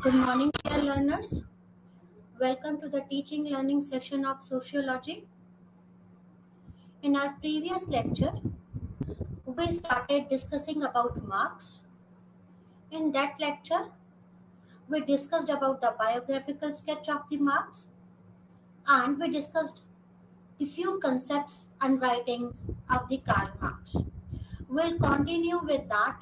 Good morning, dear learners. Welcome to the teaching learning session of sociology. In our previous lecture, we started discussing about Marx. In that lecture, we discussed about the biographical sketch of the Marx and we discussed the few concepts and writings of the Karl Marx. We'll continue with that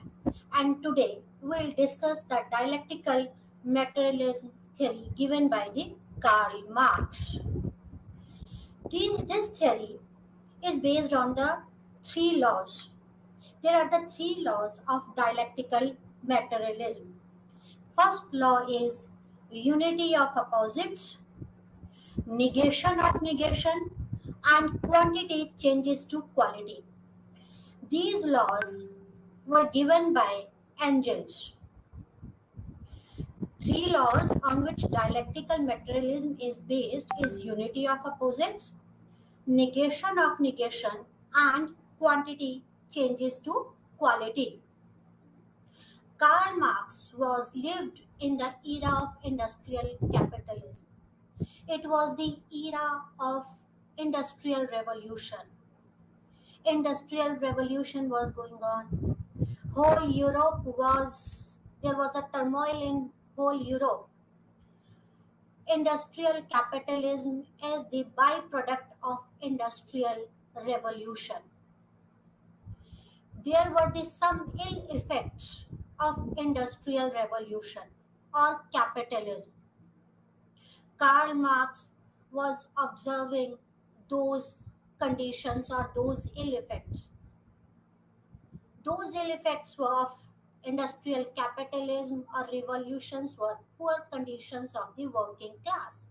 and today we'll discuss the dialectical materialism theory given by the Karl Marx. This theory is based on the three laws. There are the three laws of dialectical materialism. First law is unity of opposites, negation of negation, and quantity changes to quality. These laws were given by Engels. Three laws on which dialectical materialism is based is unity of opposites, negation of negation, and quantity changes to quality. Karl Marx was lived in the era of industrial capitalism. It was the era of industrial revolution. Industrial revolution was going on. There was a turmoil in whole Europe. Industrial capitalism is the byproduct of industrial revolution. There were some ill effects of industrial revolution or capitalism. Karl Marx was observing those conditions or those ill effects. Those ill effects of industrial capitalism or revolutions were poor conditions of the working class.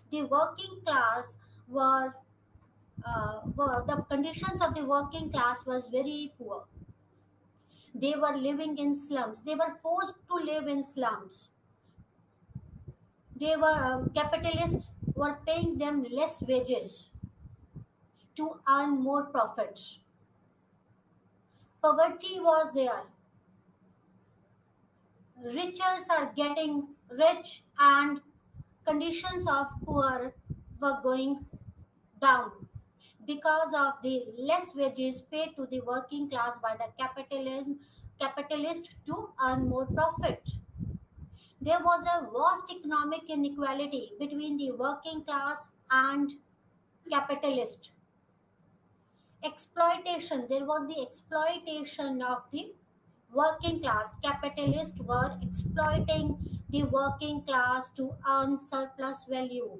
The working class the conditions of the working class was very poor. They were living in slums. They were forced to live in slums. Capitalists were paying them less wages to earn more profits. Poverty was there. Richers are getting rich and conditions of poor were going down because of the less wages paid to the working class by the capitalist to earn more profit. There was a vast economic inequality between the working class and capitalist. Exploitation, there was the exploitation of the working class. Capitalists were exploiting the working class to earn surplus value.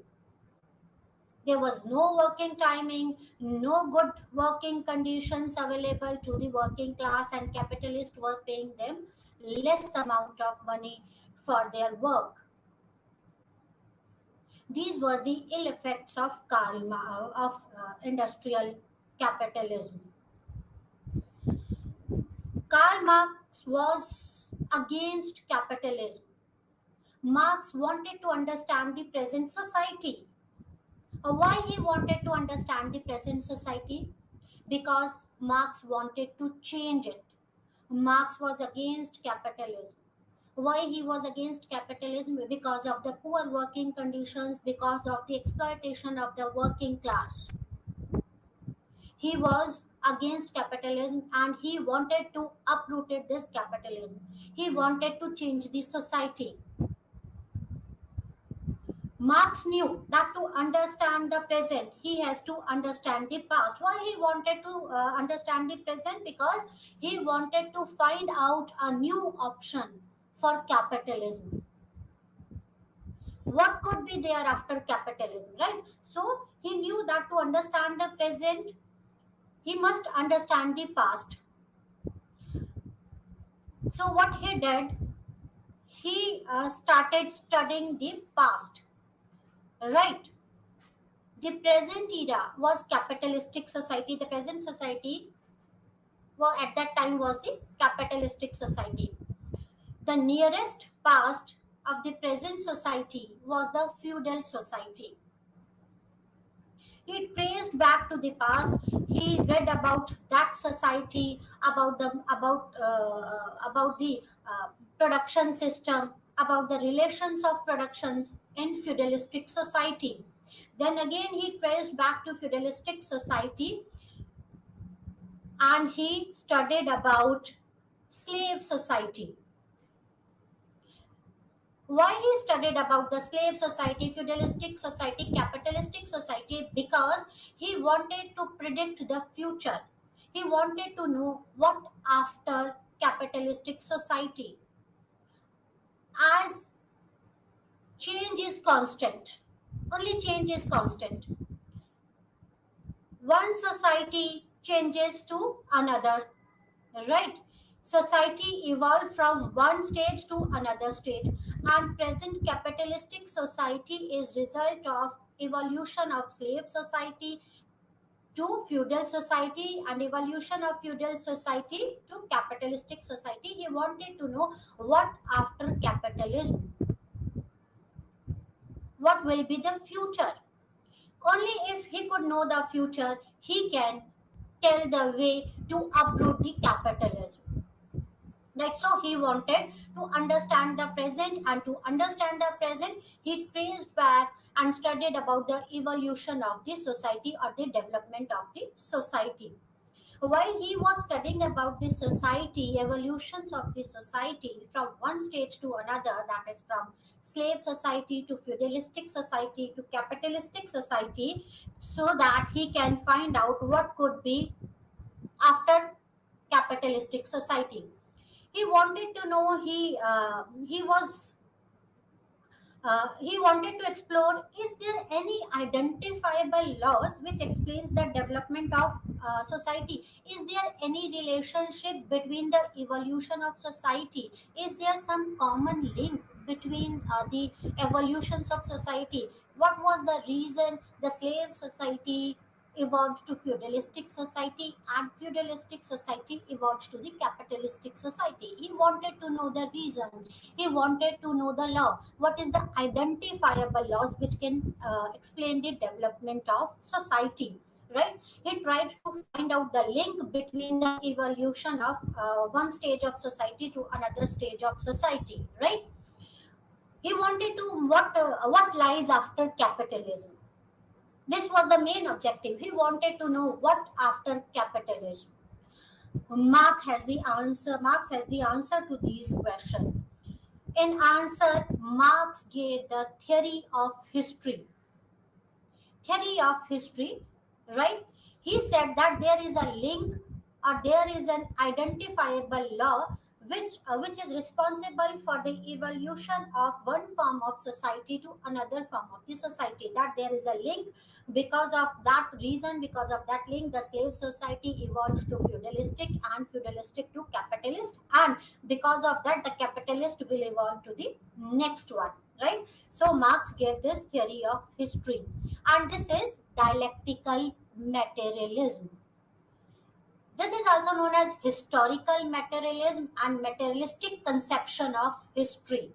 There was no working timing, no good working conditions available to the working class, and capitalists were paying them less amount of money for their work. These were the ill effects of industrial capitalism. Karl Marx was against capitalism. Marx wanted to understand the present society. Why he wanted to understand the present society? Because Marx wanted to change it. Marx was against capitalism. Why he was against capitalism? Because of the poor working conditions, because of the exploitation of the working class. He was against capitalism and he wanted to uproot this capitalism. He wanted to change the society. Marx knew that to understand the present, he has to understand the past. Why he wanted to understand the present? Because he wanted to find out a new option for capitalism. What could be there after capitalism, right? So he knew that to understand the present, he must understand the past. So what he did, he started studying the past. Right. The present era was capitalistic society. The present society at that time was the capitalistic society. The nearest past of the present society was the feudal society. He traced back to the past. He read about that society, about the production system, about the relations of productions in feudalistic society. Then again, he traced back to feudalistic society and he studied about slave society. Why he studied about the slave society, feudalistic society, capitalistic society? Because he wanted to predict the future. He wanted to know what after capitalistic society. As change is constant, only change is constant. One society changes to another, right? Society evolved from one stage to another stage, and present capitalistic society is result of evolution of slave society to feudal society and evolution of feudal society to capitalistic society. He wanted to know what after capitalism, what will be the future. Only if he could know the future, he can tell the way to uproot the capitalism. That's how he wanted to understand the present, and to understand the present, he traced back and studied about the evolution of the society or the development of the society. While he was studying about the society, evolutions of the society from one stage to another, that is from slave society to feudalistic society to capitalistic society, so that he can find out what could be after capitalistic society. He wanted to know, he wanted to explore, is there any identifiable laws which explains the development of society? Is there any relationship between the evolution of society? Is there some common link between the evolutions of society? What was the reason the slave society evolved to feudalistic society and feudalistic society evolved to the capitalistic society? He wanted to know the reason. He wanted to know the law. What is the identifiable laws which can explain the development of society? Right? He tried to find out the link between the evolution of one stage of society to another stage of society. Right? He wanted to what lies after capitalism. This was the main objective. He wanted to know what after capitalism. Marx has the answer to these questions. In answer, Marx gave the theory of history. Theory of history, right? He said that there is a link or there is an identifiable law which is responsible for the evolution of one form of society to another form of the society. That there is a link. Because of that reason, because of that link, the slave society evolved to feudalistic and feudalistic to capitalist, and because of that, the capitalist will evolve to the next one, right? So Marx gave this theory of history, and this is dialectical materialism. This is also known as historical materialism and materialistic conception of history.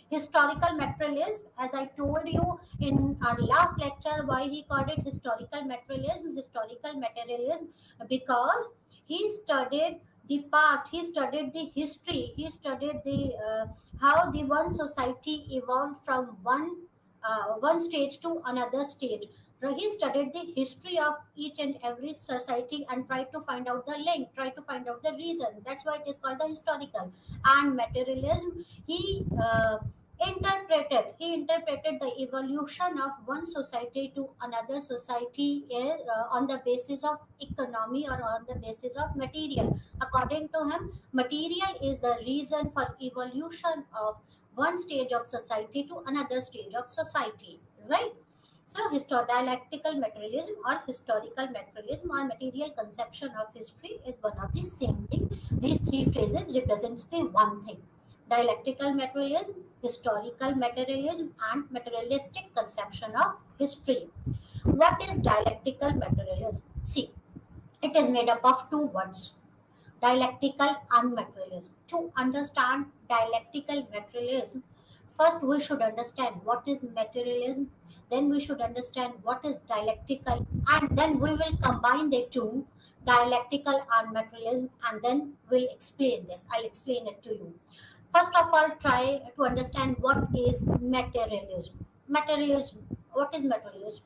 Historical materialism, as I told you in our last lecture, why he called it historical materialism, because he studied the past, he studied the history, he studied the how the one society evolved from one stage to another stage. He studied the history of each and every society and tried to find out the link, tried to find out the reason. That's why it is called the historical. And materialism, he interpreted the evolution of one society to another society on the basis of economy or on the basis of material. According to him, material is the reason for evolution of one stage of society to another stage of society, right? So, dialectical materialism or historical materialism or material conception of history is one of the same thing. These three phrases represents the one thing: dialectical materialism, historical materialism, and materialistic conception of history. What is dialectical materialism? See, it is made up of two words: dialectical and materialism. To understand dialectical materialism, first we should understand what is materialism, then we should understand what is dialectical, and then we will combine the two, dialectical and materialism, and then we'll explain this. I'll explain it to you. First of all, try to understand what is materialism. What is materialism?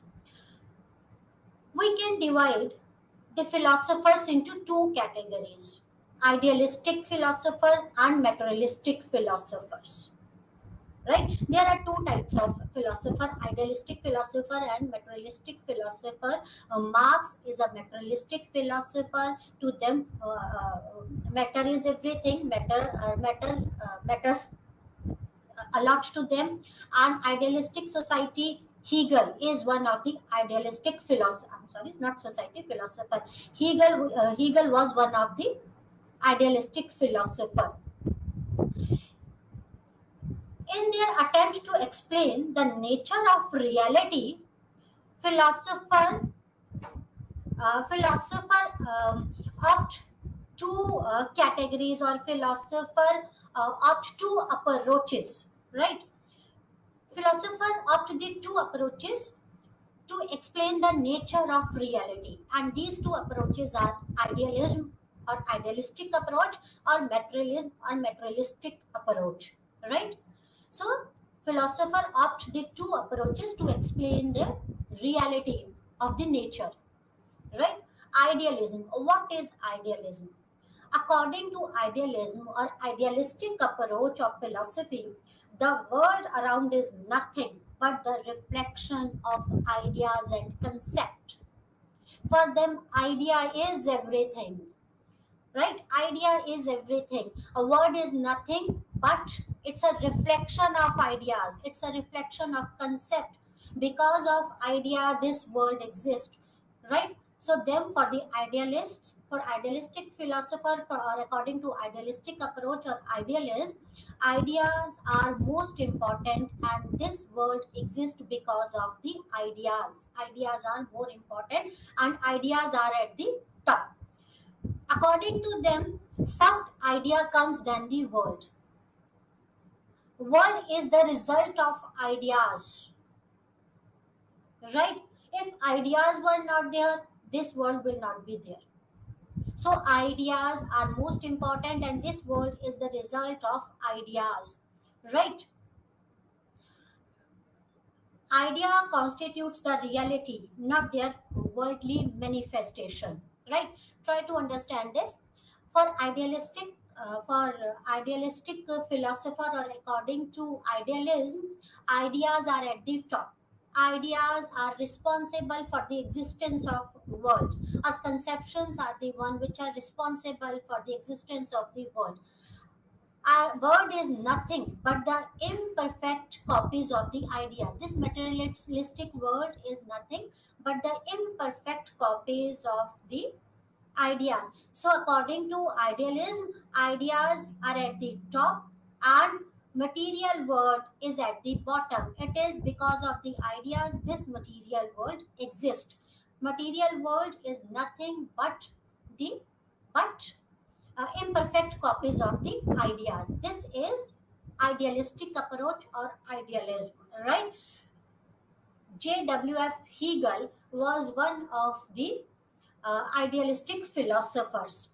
We can divide the philosophers into two categories: idealistic philosopher and materialistic philosophers. Right? There are two types of philosopher: idealistic philosopher and materialistic philosopher. Marx is a materialistic philosopher. To them, matter is everything. Matters a lot to them. And idealistic society, Hegel is one of the idealistic philosopher. I'm sorry, not society, philosopher. Hegel was one of the idealistic philosopher. In their attempt to explain the nature of reality, philosopher opt two categories, or philosopher opt two approaches. Right? Philosopher opt the two approaches to explain the nature of reality, and these two approaches are idealism or idealistic approach, or materialism or materialistic approach. Right? So philosopher opt the two approaches to explain the reality of the nature. Right? Idealism. What is idealism? According to idealism or idealistic approach of philosophy, the world around is nothing but the reflection of ideas and concept. For them, idea is everything. Right? Idea is everything. A word is nothing but it's a reflection of ideas, it's a reflection of concept. Because of idea, this world exists. Right? So them, for the idealists, for idealistic philosopher, or according to idealistic approach or idealist, ideas are most important, and this world exists because of the ideas. Ideas are more important, and ideas are at the top. According to them, first idea comes, then the world. World is the result of ideas. Right? If ideas were not there, this world will not be there. So ideas are most important, and this world is the result of ideas. Right? Idea constitutes the reality, not their worldly manifestation. Right? Try to understand this. For idealistic philosopher, or according to idealism, ideas are at the top. Ideas are responsible for the existence of world. Our conceptions are the one which are responsible for the existence of the world. Our word is nothing but the imperfect copies of the ideas. This materialistic world is nothing but the imperfect copies of the ideas. So according to idealism, ideas are at the top and material world is at the bottom. It is because of the ideas this material world exists. Material world is nothing but the but imperfect copies of the ideas. This is idealistic approach or idealism. Right? J.W.F. Hegel was one of the idealistic philosophers.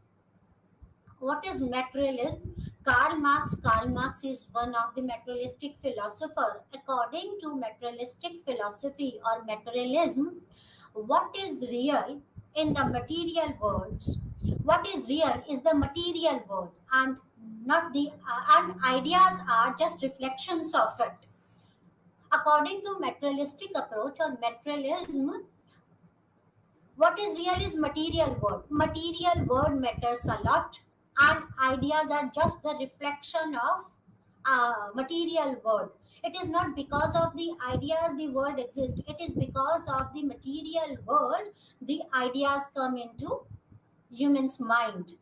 What is materialism? Karl Marx is one of the materialistic philosopher. According to materialistic philosophy or materialism, what is real in the material world? What is real is the material world, and not the and ideas are just reflections of it. According to materialistic approach or materialism, what is real is material world. Material world matters a lot, and ideas are just the reflection of material world. It is not because of the ideas the world exists. It is because of the material world the ideas come into human's mind.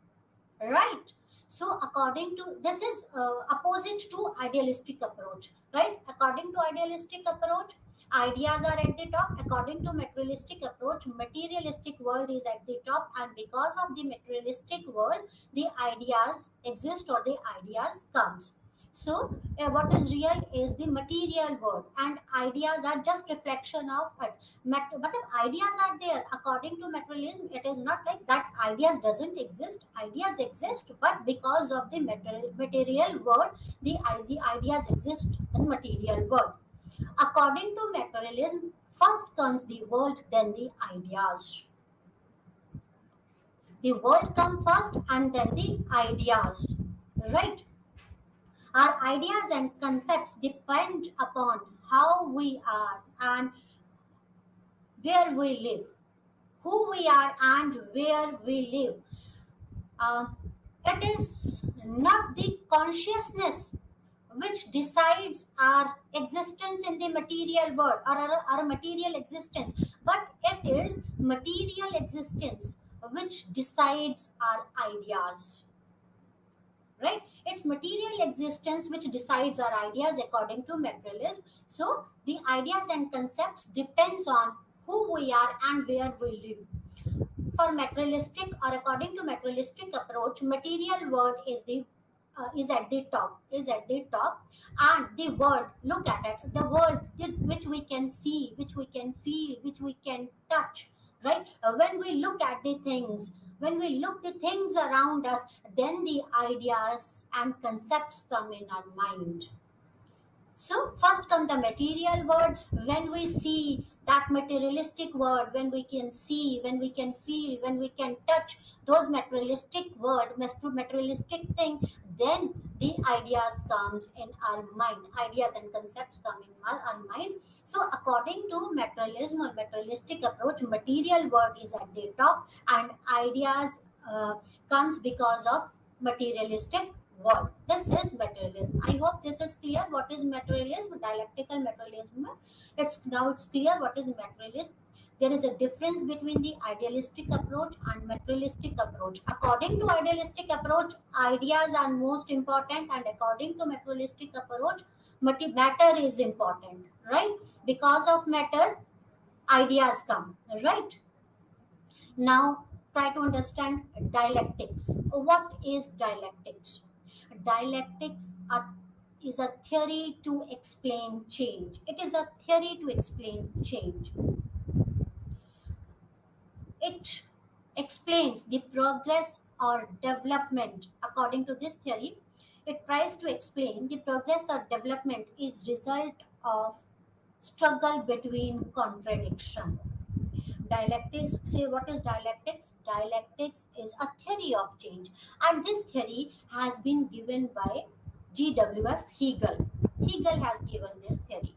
Right? So according to this is opposite to idealistic approach. Right? According to idealistic approach, ideas are at the top. According to materialistic approach, materialistic world is at the top, and because of the materialistic world the ideas exist or the ideas comes. So, what is real is the material world, and ideas are just reflection of it. But if ideas are there, according to materialism, it is not like that. Ideas doesn't exist. Ideas exist, but because of the material world, the ideas exist in material world. According to materialism, first comes the world, then the ideas. The world comes first, and then the ideas. Right? Our ideas and concepts depend upon how we are and where we live, who we are and where we live. Uh, it is not the consciousness which decides our existence in the material world, or our material existence, but it is material existence which decides our ideas. Right, it's material existence which decides our ideas according to materialism. So the ideas and concepts depends on who we are and where we live. For materialistic, or according to materialistic approach, material world is at the top, and the world, look at it, the world which we can see, which we can feel, which we can touch. Right, when we look at the things, when we look the things around us, then the ideas and concepts come in our mind. So first come the material world. When we see that materialistic world, when we can see, when we can feel, when we can touch those materialistic world, materialistic thing, then the ideas comes in our mind. Ideas and concepts come in our mind. So according to materialism or materialistic approach, material world is at the top, and ideas uh, comes because of materialistic world. This is materialism. I hope this is clear. What is materialism? Dialectical materialism. It's clear what is materialism. There is a difference between the idealistic approach and materialistic approach. According to idealistic approach, ideas are most important, and according to materialistic approach, matter is important. Right? Because of matter, ideas come. Right? Now, try to understand dialectics. What is dialectics? Dialectics is a theory to explain change. It is a theory to explain change. It explains the progress or development. According to this theory, it tries to explain the progress or development is result of struggle between contradiction. Dialectics, say what is dialectics? Dialectics is a theory of change, and this theory has been given by GWF Hegel. Hegel has given this theory.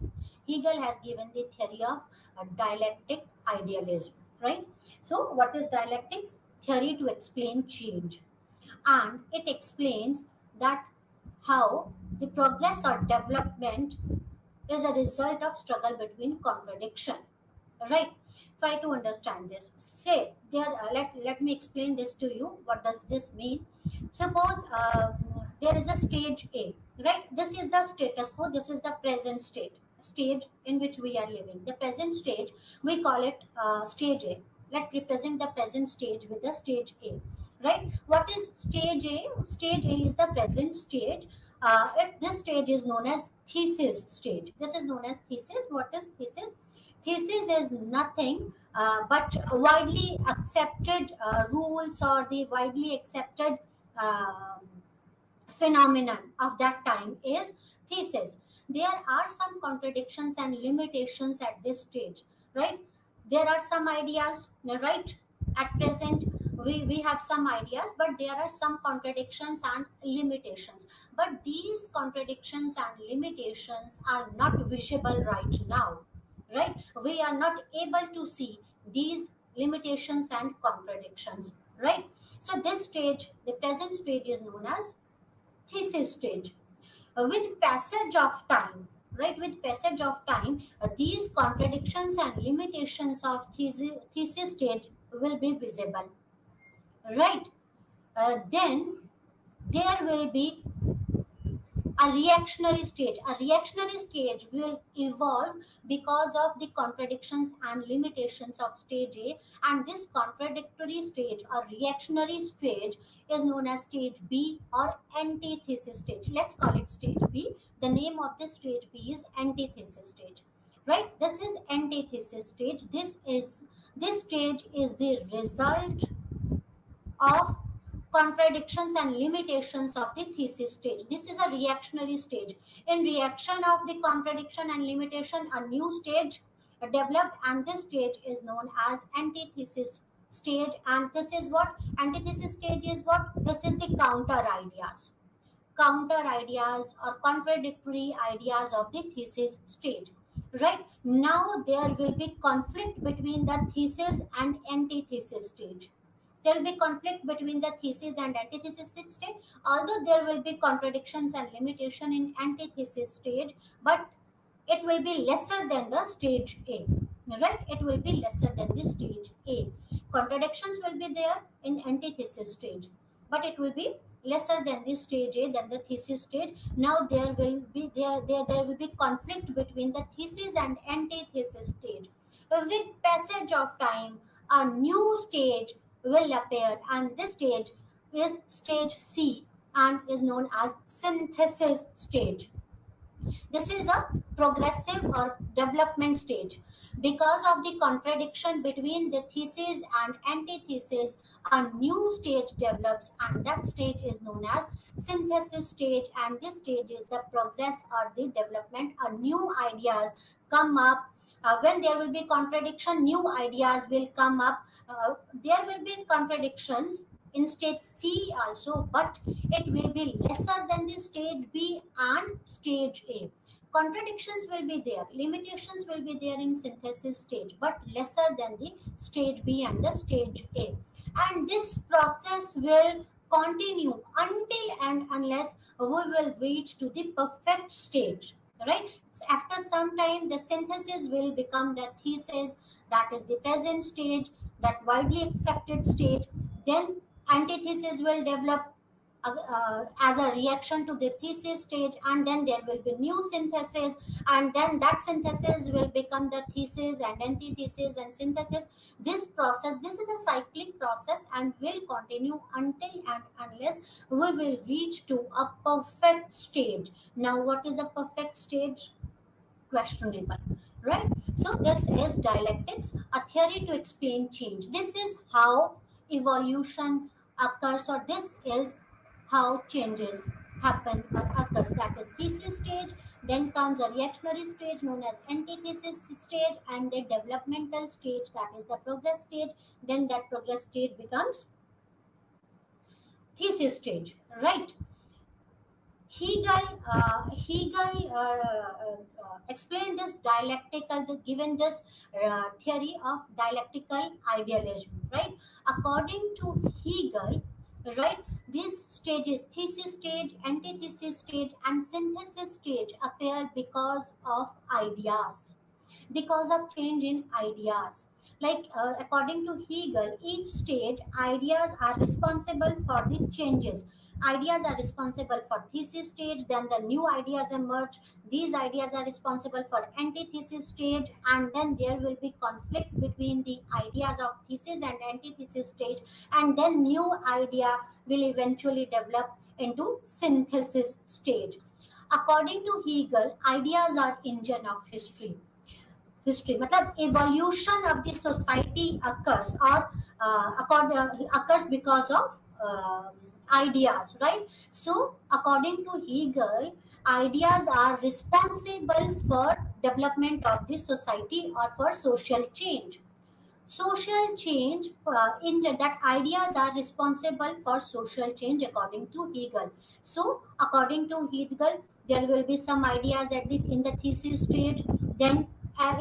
Hegel has given the theory of dialectic idealism, right? So what is dialectics? Theory to explain change, and it explains that how the progress or development is a result of struggle between contradiction. Right, try to understand this. Say there, let me explain this to you. What does this mean? Suppose there is a stage A. Right, this is the status quo, this is the present stage in which we are living. The present stage, we call it stage A. Let's represent the present stage with the stage A. Right, what is stage A? Stage A is the present stage. This stage is known as thesis stage. This is known as thesis. What is thesis? Thesis is nothing but widely accepted rules, or the widely accepted uh, phenomenon of that time is thesis. There are some contradictions and limitations at this stage, right? There are some ideas, right? At present, we have some ideas, but there are some contradictions and limitations. But these contradictions and limitations are not visible right now, right? We are not able to see these limitations and contradictions, right? So this stage, the present stage, is known as thesis stage. With passage of time, right, with passage of time, these contradictions and limitations of thesis stage will be visible, right? Then there will be A reactionary stage. A reactionary stage will evolve because of the contradictions and limitations of stage A, and this contradictory stage or reactionary stage is known as stage B or antithesis stage. Let's call it stage B. The name of this stage B is antithesis stage. Right? This is antithesis stage. This stage is the result of contradictions and limitations of the thesis stage. This is a reactionary stage. In reaction of the contradiction and limitation, a new stage developed, and this stage is known as antithesis stage. And this is what antithesis stage is. What this is the counter ideas or contradictory ideas of the thesis stage. Right now there will be conflict between the thesis and antithesis stage. There will be conflict between the thesis and antithesis stage, although there will be contradictions and limitation in antithesis stage, but it will be lesser than the stage A. Right? It will be lesser than the stage A. Contradictions will be there in antithesis stage, but it will be lesser than the stage A, than the thesis stage. Now there will be conflict between the thesis and antithesis stage. With passage of time, a new stage will appear, and this stage is stage C and is known as synthesis stage. This is a progressive or development stage. Because of the contradiction between the thesis and antithesis, a new stage develops, and that stage is known as synthesis stage. And this stage is the progress or the development. New ideas come up. When there will be contradiction, new ideas will come up. There will be contradictions in stage C also, but it will be lesser than the stage B and stage A. Contradictions will be there, limitations will be there in synthesis stage, but lesser than the stage B and the stage A. And this process will continue until and unless we will reach to the perfect stage. Right? After some time, the synthesis will become the thesis, that is the present stage, that widely accepted stage. Then antithesis will develop as a reaction to the thesis stage, and then there will be new synthesis, and then that synthesis will become the thesis and antithesis and synthesis. This process, this is a cyclic process and will continue until and unless we will reach to a perfect stage. Now what is a perfect stage? Questionable, right? So this is dialectics, a theory to explain change. This is how evolution occurs, or this is how changes happen or occurs. That is thesis stage. Then comes a reactionary stage known as antithesis stage, and the developmental stage, that is the progress stage. Then that progress stage becomes thesis stage, right? Hegel explained this given this theory of dialectical idealism, right? According to Hegel, right, these stages, thesis stage, antithesis stage, and synthesis stage appear because of ideas, because of change in ideas. Like according to Hegel, each stage, ideas are responsible for the changes. Ideas are responsible for thesis stage, then the new ideas emerge. These ideas are responsible for antithesis stage, and then there will be conflict between the ideas of thesis and antithesis stage, and then new idea will eventually develop into synthesis stage. According to Hegel, ideas are engine of history मतलब evolution of the society occurs, or occurs because of ideas, right? So according to Hegel, ideas are responsible for development of the society or for social change. That ideas are responsible for social change according to Hegel. So according to Hegel, there will be some ideas in the thesis stage, then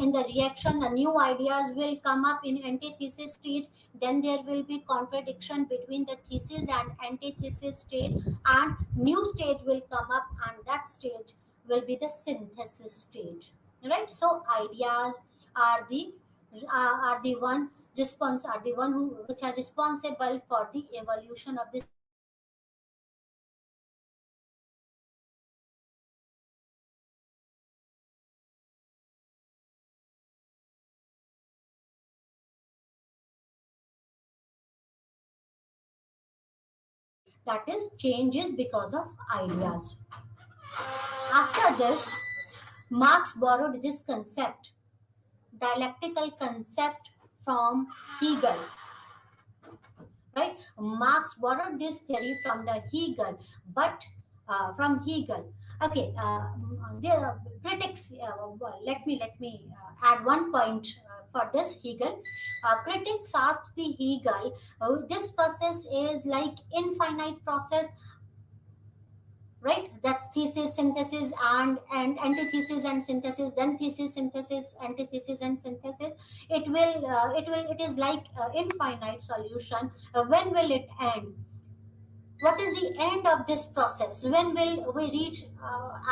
in the reaction the new ideas will come up in antithesis stage, then there will be contradiction between the thesis and antithesis stage, and new stage will come up, and that stage will be the synthesis stage, right? So ideas are the one are the one who which are responsible for the evolution of the That is, change is because of ideas. After this, Marx borrowed this concept, dialectical concept, from Hegel. Right? Marx borrowed this theory from the Hegel, but from Hegel. Okay, the critics. Let me add one point for this Hegel. Critics asked the Hegel, this process is like infinite process, right? That thesis, synthesis, and antithesis and synthesis, then thesis, synthesis, antithesis and synthesis. It is like infinite solution. When will it end? What is the end of this process? When will we reach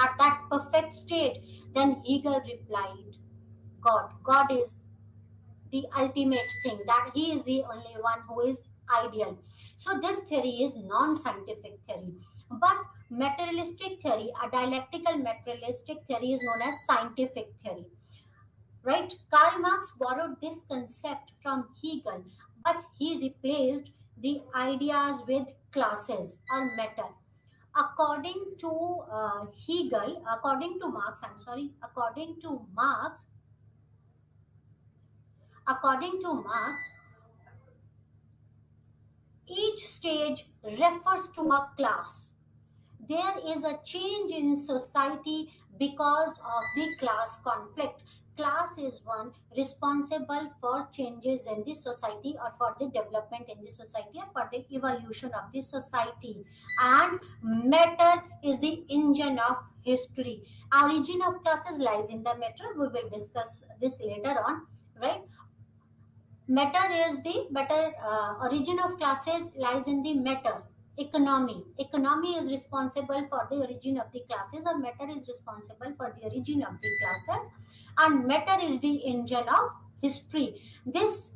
at that perfect state? Then Hegel replied, God is the ultimate thing, that he is the only one who is ideal. So this theory is non-scientific theory, but materialistic theory, a dialectical materialistic theory, is known as scientific theory. Right? Karl Marx borrowed this concept from Hegel, but he replaced the ideas with classes or matter. According to Hegel, according to Marx, I'm sorry, according to Marx, each stage refers to a class. There is a change in society because of the class conflict. Class is one responsible for changes in the society, or for the development in the society, or for the evolution of the society. And matter is the engine of history. Origin of classes lies in the matter. We will discuss this later on, right? Matter is the better origin of classes lies in the matter. Economy is responsible for the origin of the classes, or matter is responsible for the origin of the classes, and matter is the engine of history. This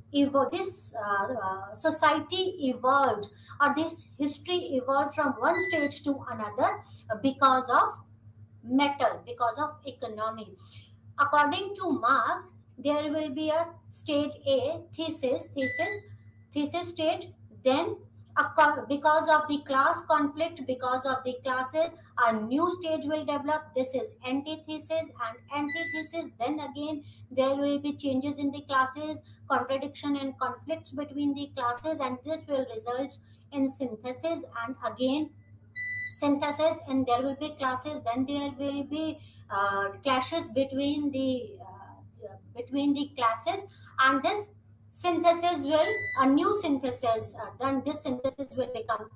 society evolved, or this history evolved from one stage to another because of matter, because of economy. According to Marx, there will be a stage A, thesis stage. Then, because of the class conflict, because of the classes, a new stage will develop. This is antithesis and antithesis. Then again, there will be changes in the classes, contradiction and conflicts between the classes, and this will result in synthesis, and again synthesis, and there will be classes. Then there will be clashes between the classes, and this synthesis will a new synthesis, then this synthesis will become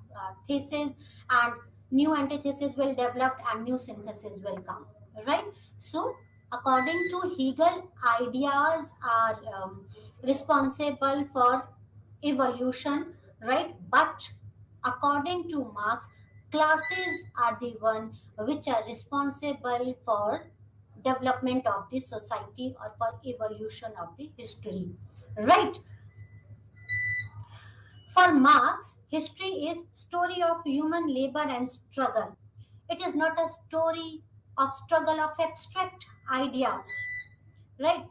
thesis, and new antithesis will develop, and new synthesis will come, right? So according to Hegel, ideas are responsible for evolution, right? But according to Marx, classes are the one which are responsible for development of the society, or for evolution of the history, right? For Marx, history is story of human labor and struggle. It is not a story of struggle of abstract ideas, right?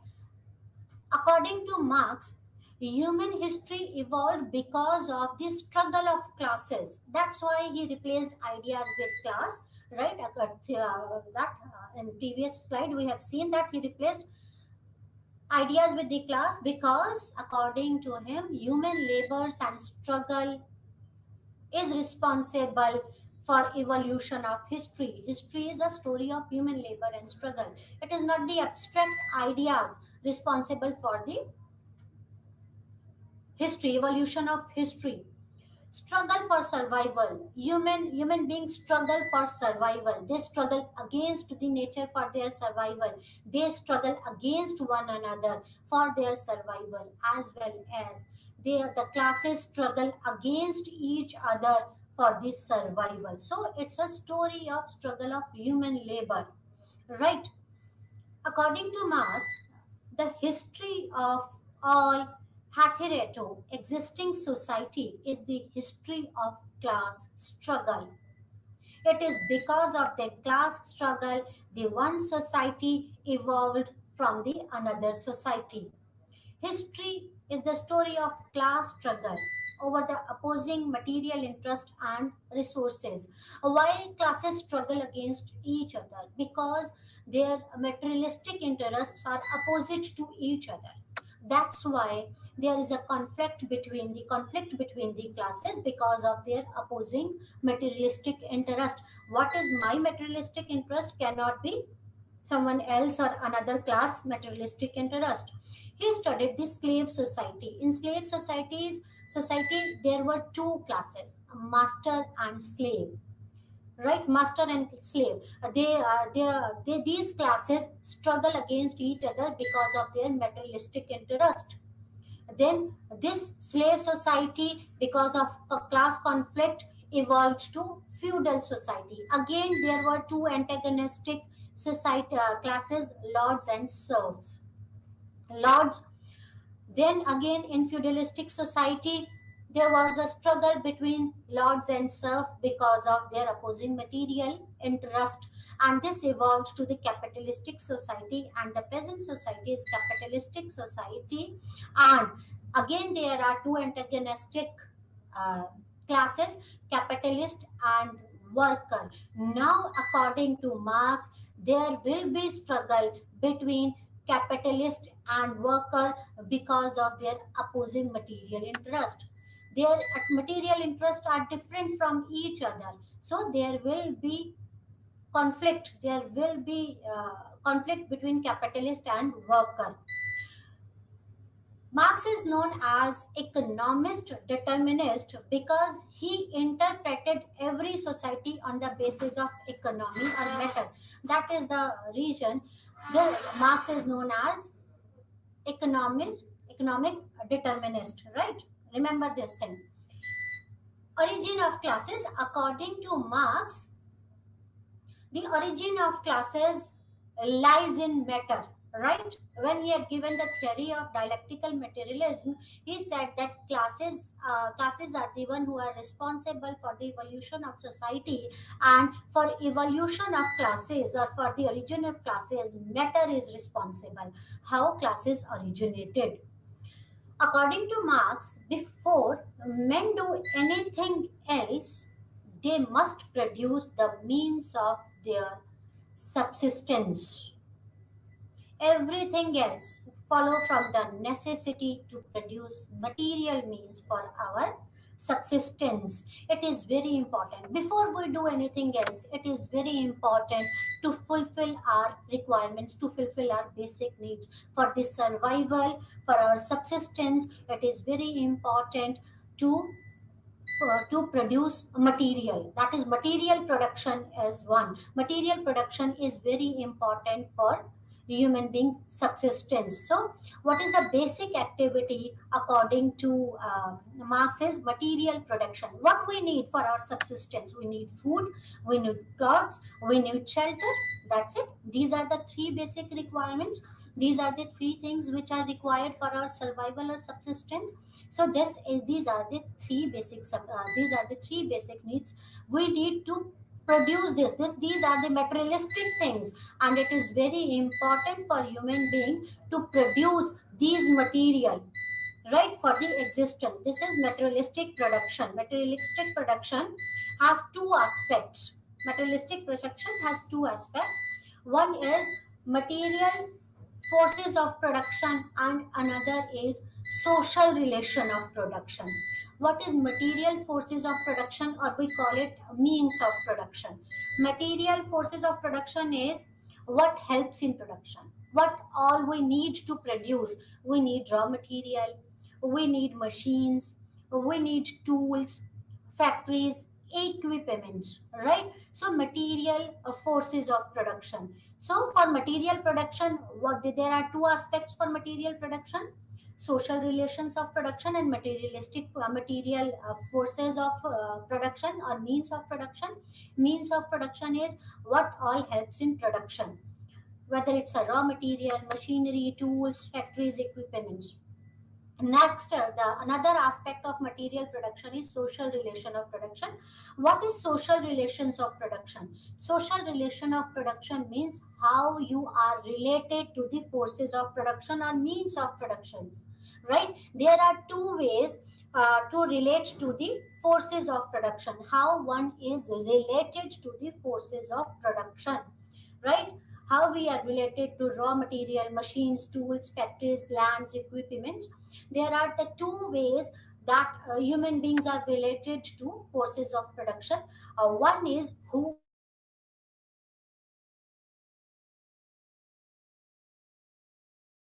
According to Marx, human history evolved because of the struggle of classes. That's why he replaced ideas with class, right? In previous slide we have seen that he replaced ideas with the class, because according to him, human labors and struggle is responsible for evolution of history. History is a story of human labor and struggle. It is not the abstract ideas responsible for the history, evolution of history. Struggle for survival. Human beings struggle for survival. They struggle against the nature for their survival. They struggle against one another for their survival, as well as the classes struggle against each other for this survival. So it's a story of struggle of human labor, right? According to Marx, the history of all hitherto existing society is the history of class struggle. It is because of the class struggle the one society evolved from the another society. History is the story of class struggle. over the opposing material interest and resources. Why classes struggle against each other? Because their materialistic interests are opposite to each other. That's why there is a conflict between the classes because of their opposing materialistic interest. What is my materialistic interest cannot be someone else or another class materialistic interest. He studied the slave society. In slave society there were two classes, master and slave, right? Master and slave. These classes struggle against each other because of their materialistic interest. Then this slave society, because of a class conflict, evolved to feudal society. Again, there were two antagonistic society classes, lords and serfs. Lords. Then again, in feudalistic society, there was a struggle between lords and serfs because of their opposing material interest, and this evolved to the capitalistic society. And the present society is capitalistic society. And again, there are two antagonistic uh, classes, capitalist and worker. Now, according to Marx, there will be struggle between capitalist and worker because of their opposing material interest. Their material interests are different from each other, so there will be conflict. There will be conflict between capitalist and worker. Marx is known as economist determinist because he interpreted every society on the basis of economy or matter. That is the reason the Marx is known as economic determinist, right? Remember this thing. Origin of classes. According to Marx, the origin of classes lies in matter, right? When he had given the theory of dialectical materialism, he said that classes are the one who are responsible for the evolution of society, and for evolution of classes or for the origin of classes, matter is responsible. How classes originated? According to Marx, before men do anything else, they must produce the means of their subsistence. Everything else follow from the necessity to produce material means for our subsistence. It is very important. Before we do anything else, it is very important to fulfill our requirements, to fulfill our basic needs for the survival, for our subsistence. It is very important to to produce material. That is, material production is one. Material production is very important for human beings subsistence. So what is the basic activity according to Marx is material production. What we need for our subsistence? We need food, we need clothes, we need shelter. That's it. These are the three basic requirements. These are the three things which are required for our survival or subsistence. So these are the three basic needs. We need to produce these are the materialistic things, and it is very important for human being to produce these material, right, for the existence. This is materialistic production. Materialistic production has two aspects. Materialistic production has two aspects. One is material forces of production, and another is social relation of production. What is material forces of production, or we call it means of production? Material forces of production is what helps in production, what all we need to produce. We need raw material, we need machines, we need tools, factories, equipments, right? So material forces of production. So for material production, there are two aspects for material production: social relations of production and materialistic material forces of production or means of production. Means of production is what all helps in production, whether it's a raw material, machinery, tools, factories, equipments. Next, the another aspect of material production is social relation of production. What is social relations of production? Social relation of production means how you are related to the forces of production or means of productions. right? There are two ways to relate to the forces of production, how one is related to the forces of production, right? How we are related to raw material, machines, tools, factories, lands, equipment. There are the two ways that human beings are related to forces of production. One is who